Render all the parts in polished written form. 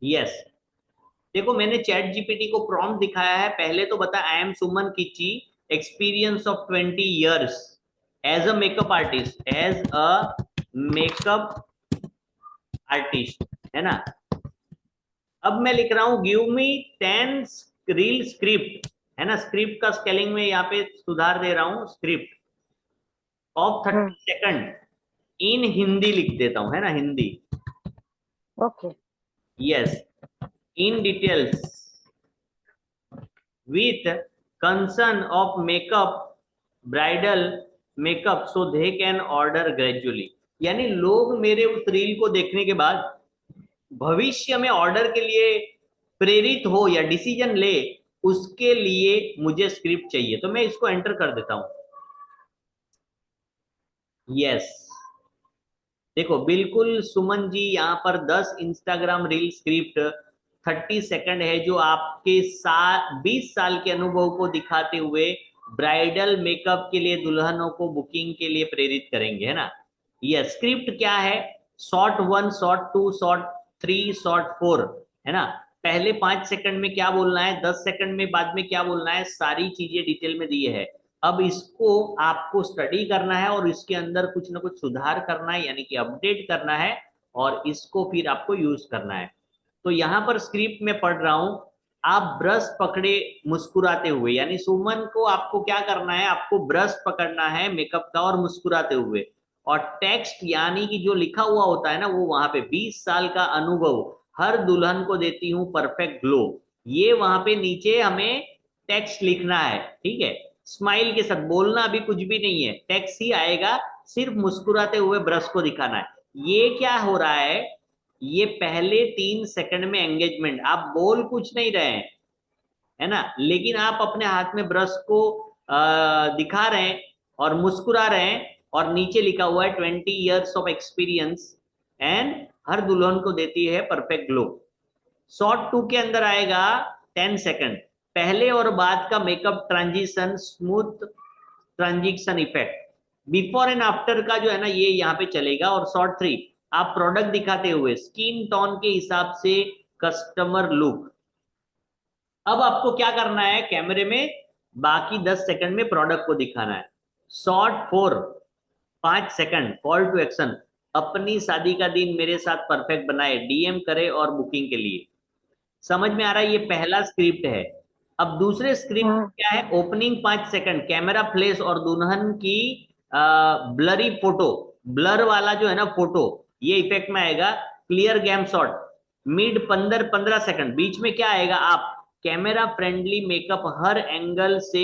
Yes. देखो मैंने chat GPT को प्रॉम्प्ट दिखाया है, पहले तो बता, I am Suman Kichchi, experience of 20 years as a makeup artist, as a makeup artist, है ना। अब मैं लिख रहा हूं गिव मी 10 रील स्क्रिप्ट, है ना। स्क्रिप्ट का स्पेलिंग में यहाँ पे सुधार दे रहा हूं, script of hmm. 30 second in Hindi लिख देता हूं, है ना, Hindi. Okay. Yes. In details with concern of makeup, bridal makeup, so they can order gradually. यानी लोग मेरे उस रील को देखने के बाद भविष्य में ऑर्डर के लिए प्रेरित हो या डिसीजन ले, उसके लिए मुझे स्क्रिप्ट चाहिए, तो मैं इसको एंटर कर देता हूं। यस। देखो बिल्कुल सुमन जी, यहाँ पर 10 इंस्टाग्राम रील स्क्रिप्ट 30 सेकंड है, जो आपके 20 साल के अनुभव को दिखाते हुए ब्राइडल मेकअप के लिए दुल्हनों को बुकिंग के लिए प्रेरित करेंगे, है ना। ये स्क्रिप्ट क्या है? शॉर्ट 1, शॉर्ट 2, शॉर्ट 3, शॉर्ट 4, है ना। पहले 5 सेकंड में क्या बोलना है, 10 सेकंड में बाद में क्या बोलना है, सारी चीजें डिटेल में दी है। अब इसको आपको स्टडी करना है और इसके अंदर कुछ ना कुछ सुधार करना है, यानी कि अपडेट करना है, और इसको फिर आपको यूज करना है। तो यहां पर स्क्रिप्ट में पढ़ रहा हूं, आप ब्रश पकड़े मुस्कुराते हुए, यानी सुमन को आपको क्या करना है, आपको ब्रश पकड़ना है मेकअप का और मुस्कुराते हुए, और टेक्स्ट यानी कि जो लिखा हुआ होता है ना, वो वहां पे 20 साल का अनुभव, हर दुल्हन को देती हूँ परफेक्ट ग्लो, ये वहां पे नीचे हमें टेक्स्ट लिखना है, ठीक है। स्माइल के साथ बोलना अभी कुछ भी नहीं है, टेक्स्ट ही आएगा, सिर्फ मुस्कुराते हुए ब्रश को दिखाना है। ये क्या हो रहा है, ये पहले 3 सेकंड में एंगेजमेंट, आप बोल कुछ नहीं रहे हैं, है ना, लेकिन आप अपने हाथ में ब्रश को दिखा रहे हैं और मुस्कुरा रहे हैं, और नीचे लिखा हुआ है 20 years ऑफ एक्सपीरियंस एंड हर दुल्हन को देती है परफेक्ट ग्लो। शॉर्ट 2 के अंदर आएगा 10 सेकंड, पहले और बाद का makeup transition, smooth transition effect, before and after का जो है ना, ये यहाँ पे चलेगा। और शॉर्ट 3 आप प्रोडक्ट दिखाते हुए स्किन टोन के हिसाब से कस्टमर लुक। अब आपको क्या करना है, कैमरे में बाकी 10 सेकंड में प्रोडक्ट को दिखाना है। Short 4 5 second, call to action, अपनी शादी का दिन मेरे साथ परफेक्ट बनाए, डीएम करे और बुकिंग के लिए। समझ में आ रहा है, ये पहला स्क्रिप्ट है। अब दूसरे स्क्रिप्ट हम्म। क्या है, ओपनिंग 5 सेकंड, कैमरा फ्लैश और दुल्हन की ब्लरी फोटो, ब्लर वाला जो है ना फोटो, ये इफेक्ट में आएगा। Clear glam shot, mid 15-15 second, बीच में क्या आएगा, आप कैमरा फ्रेंडली मेकअप, हर एंगल से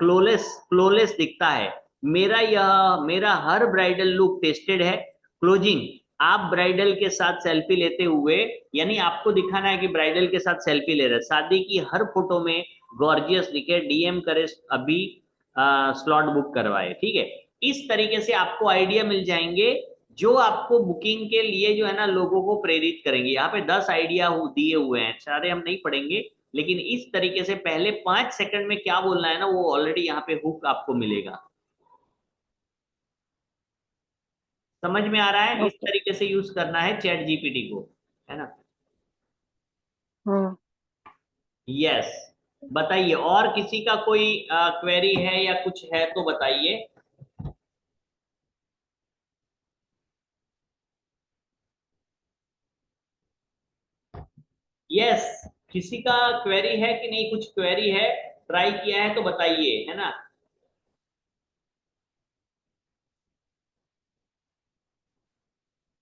क्लोलेस दिखता है, मेरा हर ब्राइडल लुक टेस्टेड है। क्लोजिंग, आप ब्राइडल के साथ सेल्फी लेते हुए, यानी आपको दिखाना है कि ब्राइडल के साथ सेल्फी ले रहे, शादी की हर फोटो में गॉर्जियस दिखे, डीएम करे, अभी स्लॉट बुक करवाए, ठीक है। इस तरीके से आपको आइडिया मिल जाएंगे, जो आपको बुकिंग के लिए जो है ना लोगों को प्रेरित करेंगे। यहाँ पे 10 आइडिया दिए हुए हैं, सारे हम नहीं पढ़ेंगे, लेकिन इस तरीके से पहले 5 सेकंड में क्या बोलना है ना, वो ऑलरेडी यहाँ पे हुक आपको मिलेगा। समझ में आ रहा है, इस ओके। तरीके से यूज करना है चैट जीपीटी को, है ना। हम्म। यस। बताइए, और किसी का कोई क्वेरी है या कुछ है तो बताइए। यस। किसी का क्वेरी है कि नहीं, कुछ क्वेरी है, ट्राई किया है तो बताइए, है ना।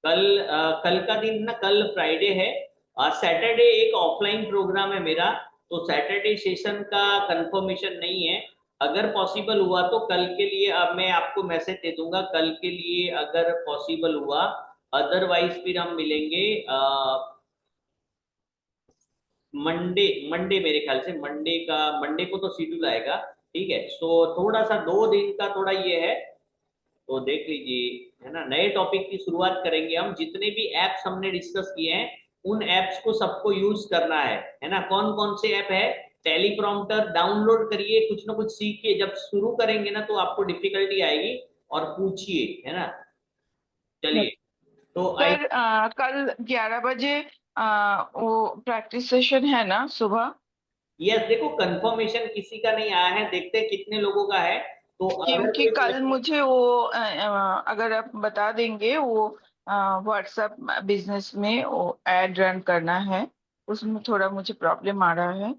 कल का दिन ना, कल फ्राइडे है, और सैटरडे एक ऑफलाइन प्रोग्राम है मेरा, तो सैटरडे सेशन का कंफर्मेशन नहीं है। अगर पॉसिबल हुआ तो कल के लिए, अब मैं आपको मैसेज दे दूंगा कल के लिए अगर पॉसिबल हुआ, अदरवाइज फिर हम मिलेंगे मंडे। मंडे मेरे ख्याल से मंडे को तो शेड्यूल आएगा, ठीक है। सो थोड़ा सा 2 दिन का थोड़ा ये है, तो देख लीजिए, है ना। नए टॉपिक की शुरुआत करेंगे हम, जितने भी एप्स हमने डिस्कस किए हैं उन एप्स को सबको यूज करना है ना। कौन कौन से ऐप है, टेलीप्रॉम्प्टर डाउनलोड करिए, कुछ ना कुछ सीखिए, जब शुरू करेंगे ना तो आपको डिफिकल्टी आएगी, और पूछिए, है ना। चलिए, तो आई, सर कल 11 बजे वो प्रैक्टिस सेशन है ना सुबह? यस, देखो कंफर्मेशन किसी का नहीं आया है, देखते हैं कितने लोगों का है। तो अगर क्योंकि कोई कल मुझे वो अगर आप बता देंगे, वो व्हाट्सएप बिजनेस में वो एड रन करना है, उसमें थोड़ा मुझे प्रॉब्लम आ रहा है,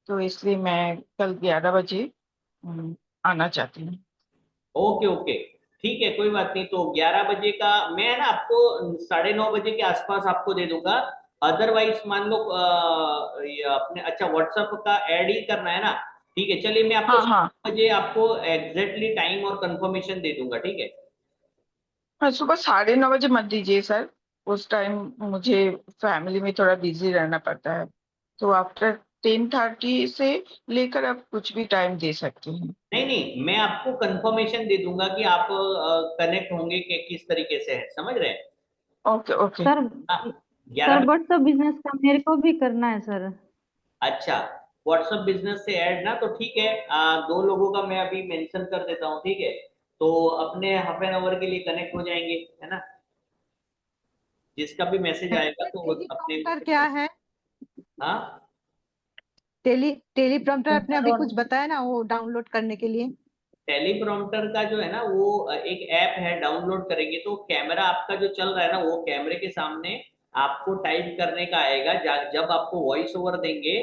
तो इसलिए मैं कल 11 बजे आना चाहती हूँ। ओके ओके, ठीक है, कोई बात नहीं। तो 11 बजे का मैं ना आपको 9:30 बजे के आसपास आपको दे दूंगा। अदरवाइज मान लो ये अपने, अच्छा व्हाट्सएप का ऐड ही करना है ना? ठीक है, चलिए मैं आपको हाँ हाँ 7 बजे आपको एग्जैक्टली टाइम और कंफर्मेशन दे दूंगा, ठीक है? हाँ, सुबह 9:30 बजे मत दीजिए सर। उस टाइम मुझे फैमिली में थोड़ा बिजी रहना पड़ता है, तो आफ्टर 10:30 से लेकर आप कुछ भी टाइम दे सकते हैं। नहीं नहीं, मैं आपको कंफर्मेशन दे दूंगा कि आप कनेक्ट होंगे कि किस तरीके से है, समझ रहे हैं? Okay okay. सर, हाँ, ग्यारह सर बजे व्हाट्सएप बिजनेस का मेरे को भी करना है सर। अच्छा, व्हाट्सएप बिजनेस से ऐड ना, तो ठीक है, 2 लोगों का मैं अभी मेंशन कर देता हूँ, ठीक है? तो अपने हाफ एन आवर के लिए कनेक्ट हो जाएंगे, है ना? जिसका भी मैसेज आएगा तो वो अपने, टेलीप्रॉम्प्टर क्या है? हाँ, टेलीप्रॉम्प्टर आपने अभी कुछ बताया ना, वो डाउनलोड करने के लिए। टेलीप्रॉम्प्टर का जो है ना वो एक ऐप है, डाउनलोड करेंगे तो कैमरा आपका जो चल रहा है ना, वो कैमरे के सामने आपको टाइप करने का आएगा। जब आपको वॉइस ओवर देंगे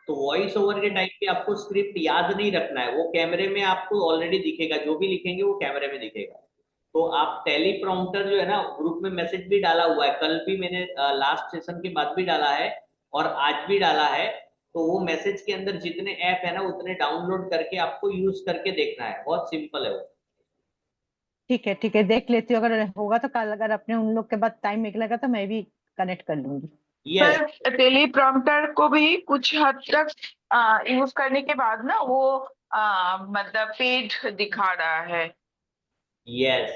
तो वॉइस ओवर के टाइम पे आपको स्क्रिप्ट याद नहीं रखना है, वो कैमरे में आपको ऑलरेडी दिखेगा, जो भी लिखेंगे वो कैमरे में दिखेगा। तो आप टेलीप्रॉम्प्टर जो है ना, ग्रुप में मैसेज भी डाला हुआ है, कल भी मैंने लास्ट सेशन के बाद भी डाला है और आज भी डाला है। तो वो मैसेज के अंदर जितने ऐप है ना उतने डाउनलोड करके आपको यूज करके देखना है, बहुत सिंपल है वो। ठीक है, देख लेती हूँ। अगर होगा तो कल, अगर अपने उन लोग के बाद टाइम निकलेगा तो मैं भी कनेक्ट कर लूंगी। यस पर टेलीप्रॉम्प्टर को भी कुछ हद तक यूज करने के बाद ना वो मतलब पेड दिखा रहा है। यस,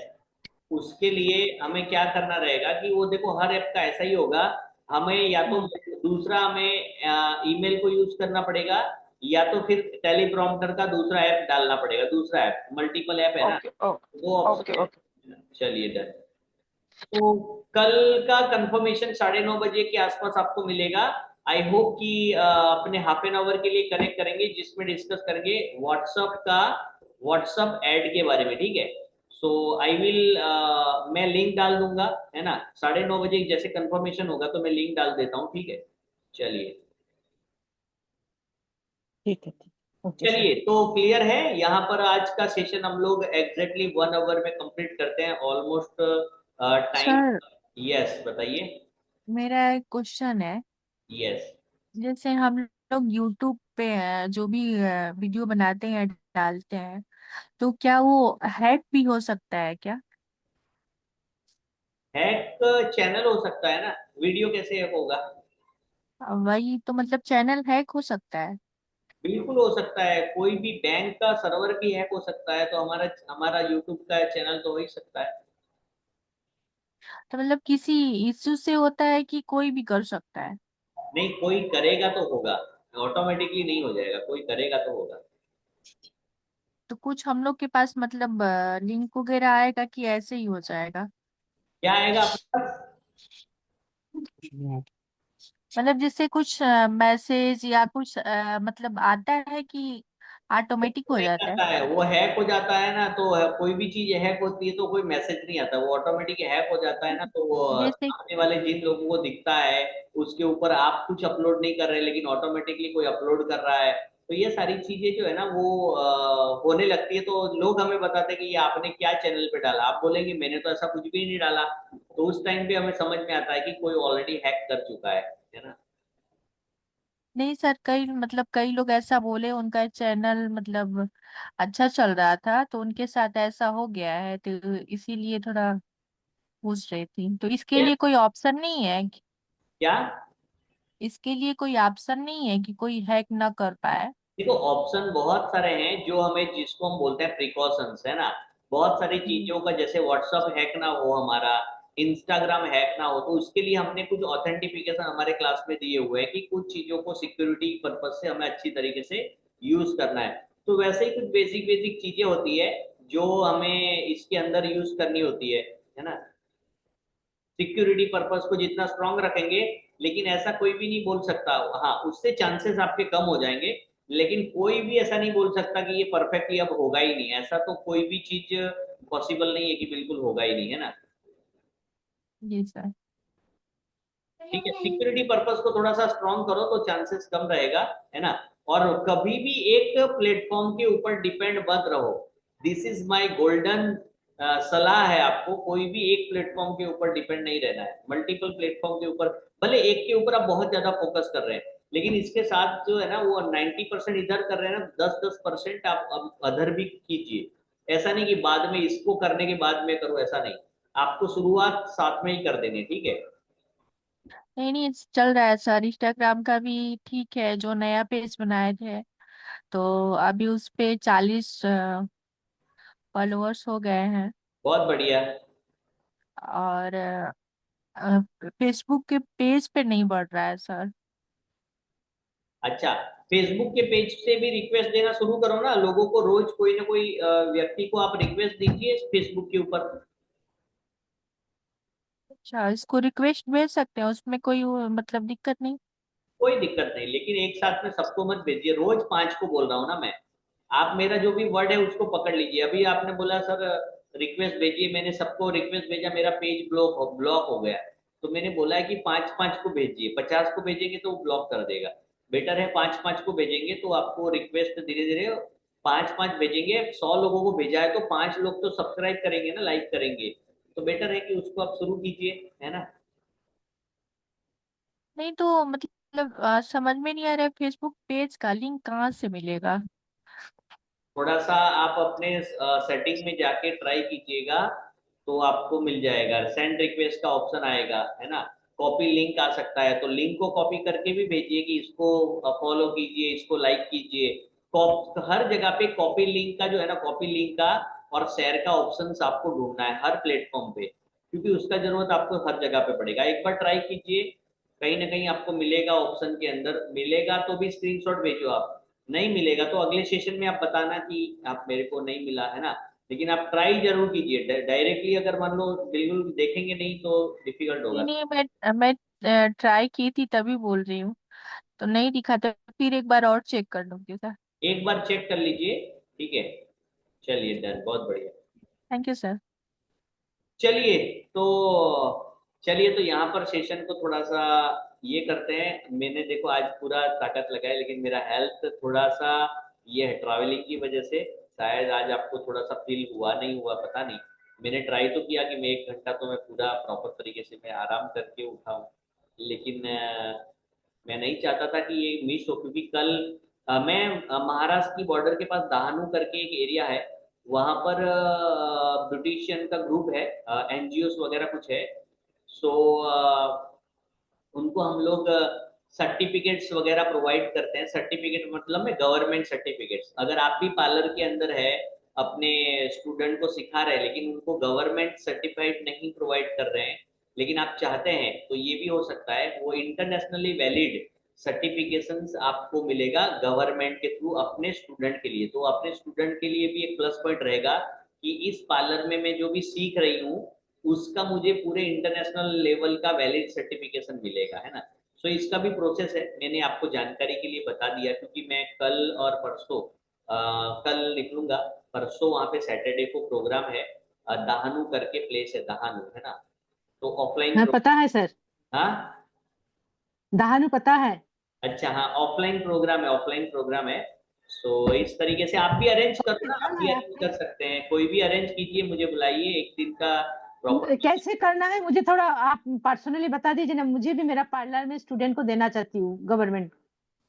उसके लिए हमें क्या करना रहेगा कि वो देखो हर ऐप का ऐसा ही होगा, हमें या तो हम्म। दूसरा हमें ईमेल को यूज करना पड़ेगा, या तो फिर टेलीप्रॉम्प्टर का दूसरा ऐप डालना पड़ेगा, दूसरा ऐप, मल्टीपल ऐप है ना, ओके ओके वो ओके ऑप्शन है। ओके। चलिए डन। तो कल का कंफर्मेशन 9:30 बजे के आसपास आपको मिलेगा। आई होप कि अपने हाफ एन आवर के लिए कनेक्ट करेंगे, जिसमें डिस्कस करेंगे व्हाट्सएप का, व्हाट्सएप ऐड के बारे में, ठीक है? सो आई विल, मैं लिंक डाल दूंगा, है ना? 9:30 बजे जैसे कंफर्मेशन होगा तो मैं लिंक डाल देता हूँ, ठीक है? चलिए, ठीक, ओके सर। चलिए तो क्लियर है यहाँ पर। आज का सेशन हम लोग एग्जैक्टली 1 आवर में कंप्लीट करते हैं ऑलमोस्ट टाइम। सर, यस बताइए। मेरा एक क्वेश्चन है। यस, जैसे हम लोग यूट्यूब पे जो भी वीडियो बनाते हैं, डालते हैं, तो क्या वो हैक भी हो सकता है क्या? हैक चैनल हो सकता है ना, वीडियो कैसे हैक होगा? वही तो, मतलब चैनल हैक हो सकता है? बिल्कुल हो सकता है, कोई भी बैंक का सर्वर भी हैक हो सकता है, तो हमारा हमारा यूट्यूब का चैनल तो हो ही सकता है। तो मतलब किसी इश्यू से होता है कि कोई भी कर सकता है? नहीं, कोई करेगा तो होगा, ऑटोमेटिकली नहीं हो जाएगा, कोई करेगा तो होगा। तो कुछ हम लोग के पास मतलब लिंक वगैरह आएगा कि ऐसे ही हो जाएगा? क्या आएगा आपके पास? मतलब जैसे कुछ मैसेज या कुछ मतलब आता है कि ऑटोमेटिक हो नहीं जाता है? आता है, वो हैक हो जाता है ना, तो कोई भी चीज हैक होती है तो कोई मैसेज नहीं आता, वो ऑटोमेटिक हैक हो जाता है ना, तो वो जैसे सामने वाले जिन लोगों को दिखता है उसके ऊपर आप कुछ अपलोड नहीं कर रहे लेकिन ऑटोमेटिकली कोई अपलोड कर रहा है। तो ये सारी चीजें जो है ना वो होने लगती है, तो लोग हमें बताते हैं कि ये आपने क्या चैनल पे डाला, आप बोलेंगे मैंने तो ऐसा कुछ भी नहीं डाला, तो उस टाइम पे हमें समझ में आता है कि कोई ऑलरेडी हैक कर चुका है ना? नहीं सर, कई मतलब कई लोग ऐसा बोले, उनका चैनल मतलब अच्छा चल रहा था तो उनके साथ ऐसा हो गया है, तो इसीलिए थोड़ा पूछ रही थी। तो इसके क्या लिए कोई ऑप्शन नहीं है क्या? इसके लिए कोई ऑप्शन नहीं है कि कोई हैक ना कर पाए? देखो ऑप्शन बहुत सारे हैं, जो हमें जिसको हम बोलते हैं प्रिकॉशंस, है ना? बहुत सारी हम्म। चीजों का, जैसे व्हाट्सअप हैक ना हो हमारा, इंस्टाग्राम हैक ना हो, तो उसके लिए हमने कुछ ऑथेंटिफिकेशन हमारे क्लास में दिए हुए हैं कि कुछ चीजों को सिक्योरिटी पर्पज से हमें अच्छी तरीके से यूज करना है। तो वैसे ही कुछ बेसिक बेसिक चीजें होती है जो हमें इसके अंदर यूज करनी होती है ना? सिक्योरिटी पर्पस को जितना स्ट्रांग रखेंगे, लेकिन ऐसा कोई भी नहीं बोल सकता। हाँ, उससे चांसेस आपके कम हो जाएंगे, लेकिन कोई भी ऐसा नहीं बोल सकता कि ये परफेक्टली अब होगा ही नहीं। ऐसा तो कोई भी चीज पॉसिबल नहीं है कि बिल्कुल होगा ही नहीं, है ना। जी सर। ठीक है, सिक्योरिटी पर्पस को थोड़ा सा स्ट्रांग करो तो चांसेस कम रहेगा, है ना। और कभी भी एक प्लेटफॉर्म के ऊपर डिपेंड मत रहो। दिस इज माय गोल्डन सलाह है आपको, कोई भी एक प्लेटफॉर्म के ऊपर डिपेंड नहीं रहना है। मल्टीपल प्लेटफॉर्म के ऊपर, भले एक के ऊपर आप बहुत ज्यादा फोकस कर रहे हैं, लेकिन इसके साथ जो है ना वो 90% इधर कर रहे हैं ना, 10% आप अब अदर भी कीजिए। ऐसा नहीं कि बाद में इसको करने के बाद में करो, ऐसा नहीं। आपको शुरुआत साथ में ही कर देनी है, ठीक है। नहीं नहीं, चल रहा है सर। इंस्टाग्राम का भी ठीक है, जो नया पेज बनाए थे तो अभी उस पे 40 फॉलोअर्स हो गए हैं। बहुत बढ़िया। और फेसबुक के पेज पे नहीं बढ़ रहा है सर। अच्छा, फेसबुक के पेज से भी रिक्वेस्ट देना शुरू करो ना लोगों को। रोज कोई ना कोई व्यक्ति को आप रिक्वेस्ट दीजिए फेसबुक के ऊपर। अच्छा, इसको रिक्वेस्ट भेज सकते हैं, उसमें कोई मतलब दिक्कत नहीं? कोई दिक्कत नहीं, लेकिन एक साथ में सबको मत भेजिए। रोज 5 को बोल रहा हूँ ना मैं। आप मेरा जो भी वर्ड है उसको पकड़ लीजिए। अभी आपने बोला सर रिक्वेस्ट भेजिए, मैंने सबको रिक्वेस्ट भेजा, मेरा पेज ब्लॉक हो गया। तो मैंने बोला है कि 5-5 को भेजिए। 50 को भेजेंगे तो वो ब्लॉक कर देगा। बेटर है 5-5 को भेजेंगे तो आपको रिक्वेस्ट धीरे धीरे 5-5 भेजेंगे। 100 लोगों को भेजा है तो 5 लोग तो सब्सक्राइब करेंगे ना, लाइक करेंगे। तो बेटर है कि उसको आप शुरू कीजिए, है ना। नहीं तो मतलब समझ में नहीं आ रहा है, फेसबुक पेज का लिंक कहाँ से मिलेगा? थोड़ा सा आप अपने सेटिंग में जाके ट्राई कीजिएगा, तो आपको मिल जाएगा। सेंड रिक्वेस्ट का ऑप्शन आएगा, है ना। कॉपी लिंक आ सकता है, तो लिंक को कॉपी करके भी भेजिए कि इसको फॉलो कीजिए, इसको लाइक कीजिए। हर जगह पे कॉपी लिंक का जो है ना, कॉपी लिंक का और शेयर का ऑप्शन आपको ढूंढना है हर प्लेटफॉर्म पे, क्योंकि उसका जरूरत आपको हर जगह पे पड़ेगा। एक बार ट्राई कीजिए, कहीं ना कहीं आपको मिलेगा। ऑप्शन के अंदर मिलेगा तो भी स्क्रीनशॉट भेजो आप। नहीं मिलेगा तो अगले सेशन में आप बताना कि आप मेरे को नहीं मिला, है ना। लेकिन आप ट्राई जरूर कीजिए। डायरेक्टली अगर मान लो बिल्कुल देखेंगे नहीं तो डिफिकल्ट नहीं होगा। नहीं, मैं ट्राई की थी तभी बोल रही हूँ। तो नहीं दिखा तो फिर एक बार और चेक कर लूंगी सर। एक बार चेक कर लीजिए, ठीक है। चलिए, डन, बहुत बढ़िया। Thank you sir. चलिए, तो चलिए तो यहाँ पर सेशन को थोड़ा सा ये करते हैं। मैंने देखो आज पूरा ताकत लगाया, लेकिन मेरा हेल्थ थोड़ा सा ये है, ट्रैवलिंग की वजह से शायद आज आपको थोड़ा सा फील हुआ नहीं हुआ, पता नहीं। मैंने ट्राई तो किया कि मैं 1 घंटा तो मैं पूरा प्रॉपर तरीके से मैं आराम करके उठाऊं, लेकिन मैं नहीं चाहता था कि ये मिस हो, क्योंकि कल मैं महाराष्ट्र की बॉर्डर के पास दहानू करके एक एरिया है, वहां पर ब्यूटिशियन का ग्रुप है, एनजीओ वगैरह कुछ है। सो उनको हम लोग सर्टिफिकेट्स वगैरह प्रोवाइड करते हैं। सर्टिफिकेट मतलब में गवर्नमेंट सर्टिफिकेट्स। अगर आप भी पार्लर के अंदर है, अपने स्टूडेंट को सिखा रहे हैं, लेकिन उनको गवर्नमेंट सर्टिफाइड नहीं प्रोवाइड कर रहे हैं, लेकिन आप चाहते हैं, तो ये भी हो सकता है। वो इंटरनेशनली वैलिड सर्टिफिकेशंस आपको मिलेगा गवर्नमेंट के थ्रू अपने स्टूडेंट के लिए। तो अपने स्टूडेंट के लिए भी एक प्लस पॉइंट रहेगा कि इस पार्लर में मैं जो भी सीख रही हूँ उसका मुझे पूरे इंटरनेशनल लेवल का वैलिड सर्टिफिकेशन मिलेगा, है ना। सो इसका भी प्रोसेस है, मैंने आपको जानकारी के लिए बता दिया, क्योंकि मैं कल और परसों कल निकलूंगा। परसों वहाँ पे सैटरडे को प्रोग्राम है, दहानू करके प्लेस है, दहानू, है ना। तो ऑफलाइन हाँ पता है सर, हाँ। दहानू पता है। अच्छा, हाँ, ऑफलाइन प्रोग्राम है, ऑफलाइन प्रोग्राम है। सो इस तरीके से आप भी अरेंज करो ना, आप जाना भी है अरेंज कर आपने? सकते हैं, कोई भी अरेंज कीजिए, मुझे बुलाइए एक दिन का प्रॉपर। कैसे करना है मुझे थोड़ा आप पर्सनली बता दीजिए ना, मुझे भी मेरा पार्लर में स्टूडेंट को देना चाहती हूँ गवर्नमेंट।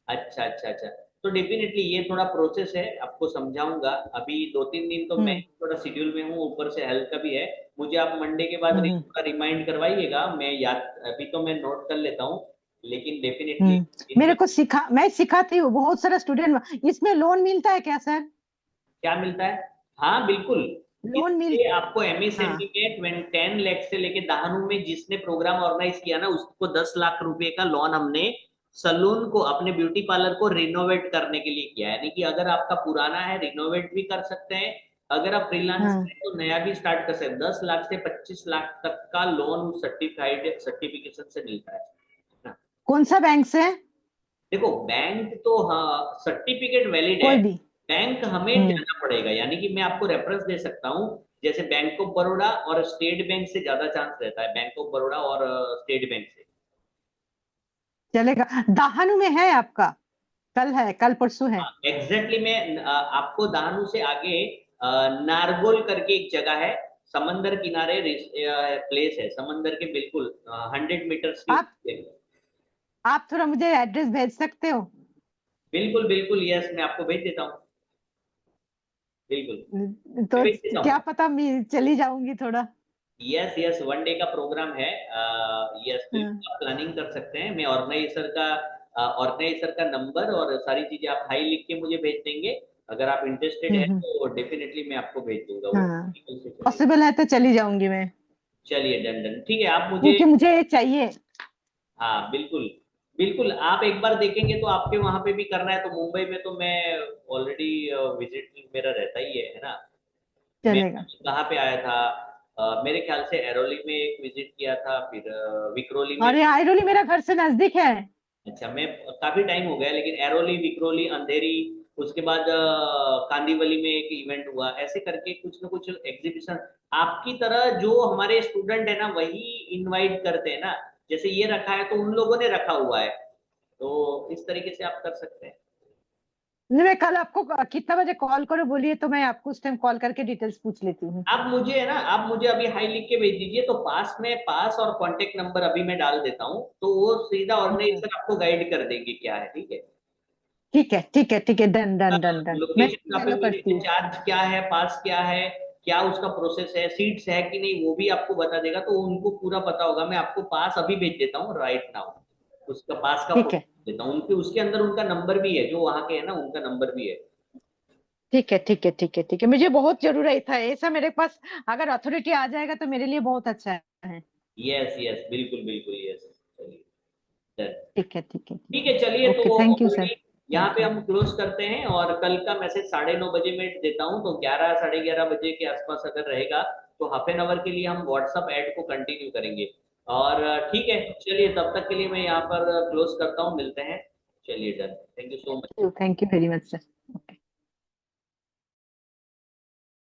अच्छा अच्छा अच्छा। तो डेफिनेटली ये थोड़ा प्रोसेस है, आपको समझाऊंगा। अभी 2-3 दिन तो मैं हम्म थोड़ा शेड्यूल में हूँ, ऊपर से हेल्थ का भी है। मुझे आप मंडे के बाद हम्म थोड़ा रिमाइंड करवाइएगा, मैं याद अभी तो मैं नोट कर लेता हूँ, लेकिन डेफिनेटली मेरे इनमें को मैं सिखाती हूँ बहुत सारा स्टूडेंट। इसमें लोन मिलता है क्या सर? क्या मिलता है। हाँ बिल्कुल। लोन मिल इससे आपको हाँ। एमएसएमई में 10 लाख से लेके दहानू में जिसने प्रोग्राम ऑर्गेनाइज किया ना, उसको 10 लाख रुपए का लोन हमने सलून को, अपने ब्यूटी पार्लर को रिनोवेट करने के लिए किया है। यानी कि अगर आपका पुराना है, रिनोवेट भी कर सकते हैं, अगर आप फ्रीलांस हाँ। हैं तो नया भी स्टार्ट कर सकते हैं। 10 लाख से 25 लाख तक का लोन सर्टिफिकेशन से मिलता है ना। कौन सा बैंक से? देखो बैंक तो हाँ सर्टिफिकेट वैलिड है, कोई भी। बैंक हमें हम्म। जाना पड़ेगा, यानी कि मैं आपको रेफरेंस दे सकता हूँ। जैसे बैंक ऑफ बड़ौदा और स्टेट बैंक से ज्यादा चांस रहता है, बैंक ऑफ बड़ौदा और स्टेट बैंक से। चलेगा। दाहनु में है आपका? कल है, कल परसों है? एग्जैक्टली मैं आपको दानू से आगे नारगोल करके एक जगह है, समंदर किनारे प्लेस है, समंदर के बिल्कुल 100 मीटर आप की। आप थोड़ा मुझे एड्रेस भेज सकते हो? बिल्कुल बिल्कुल, यस मैं आपको भेज देता हूँ, बिल्कुल मैं तो भेज देता क्या हूँ। पता मैं चली जाऊंगी थोड़ा। यस यस, 1 डे का प्रोग्राम है। यस हाँ। बिल्कुल आप प्लानिंग कर सकते हैं। मैं ऑर्गेनाइजर का नंबर और सारी चीजें आप हाई लिख के मुझे भेज देंगे। अगर आप इंटरेस्टेड है हम्म। तो डेफिनेटली मैं आपको भेज दूंगा वो हाँ, vehicle से चलेगा। पॉसिबल है तो चली जाऊंगी मैं, चलिए डन डन, ठीक है आप मुझे। क्योंकि मुझे ये चाहिए। हाँ बिल्कुल बिल्कुल, आप एक बार देखेंगे तो आपके वहां पे भी करना है तो मुंबई में तो मैं ऑलरेडी विजिट मेरा रहता ही है ना। मैं चलेगा। कहाँ पे आया था, मेरे ख्याल से एरोली में एक विजिट किया था, फिर विक्रोली में। और ये आइरोली मेरा घर से नजदीक है। अच्छा मैं काफी टाइम हो गया, लेकिन एरोली, विक्रोली, अंधेरी, उसके बाद कांदीवली में एक इवेंट हुआ, ऐसे करके कुछ ना कुछ एग्जीबिशन। आपकी तरह जो हमारे स्टूडेंट है ना वही इनवाइट करते हैं ना, जैसे ये रखा है तो उन लोगों ने रखा हुआ है, तो इस तरीके से आप कर सकते हैं। नहीं, मैं कल आपको कितना बजे कॉल करूं बोलिए, तो मैं आपको उस टाइम कॉल करके डिटेल्स पूछ लेती हूँ। आप मुझे है ना, आप मुझे अभी हाई लिख के भेज दीजिए, तो पास और कांटेक्ट नंबर अभी मैं डाल देता हूँ, तो वो सीधा हाँ। ऑर्गेनाइजर आपको गाइड कर देंगे क्या है, ठीक है। ठीक है, ठीक है, ठीक है, डन डन डन डन, मैं लोकेशन कहाँ पे फॉलो करती मिलेगी, हूँ। चार्ज क्या है, पास क्या है, क्या उसका प्रोसेस है, सीट्स है कि नहीं वो भी आपको बता देगा, तो उनको पूरा पता होगा। मैं आपको पास अभी भेज देता हूँ राइट नाउ, उसका पास का ठीक फोटो है, देता हूँ, उनके उसके अंदर उनका नंबर भी है, जो वहाँ के है ना उनका नंबर भी है। ठीक है, ठीक है, ठीक है, ठीक है, मुझे बहुत जरूरत था ऐसा मेरे पास। अगर अथॉरिटी आ जाएगा तो मेरे लिए बहुत अच्छा है। यस यस बिल्कुल बिल्कुल यस। चलिए डन। ठीक है, ठीक है, ठीक ठीक है। है चलिए, ओके, तो थैंक यू सर, अभी यहाँ थैंक पे यू। हम क्लोज करते हैं, और कल का मैसेज 9:30 बजे में देता हूँ, तो 11 11:30 बजे के आसपास अगर रहेगा तो हाफ एन आवर के लिए हम व्हाट्सअप ऐड को कंटिन्यू करेंगे। और ठीक है चलिए, तब तक के लिए मैं यहाँ पर क्लोज करता हूँ, मिलते हैं। चलिए done, thank you so much. Thank you very much sir.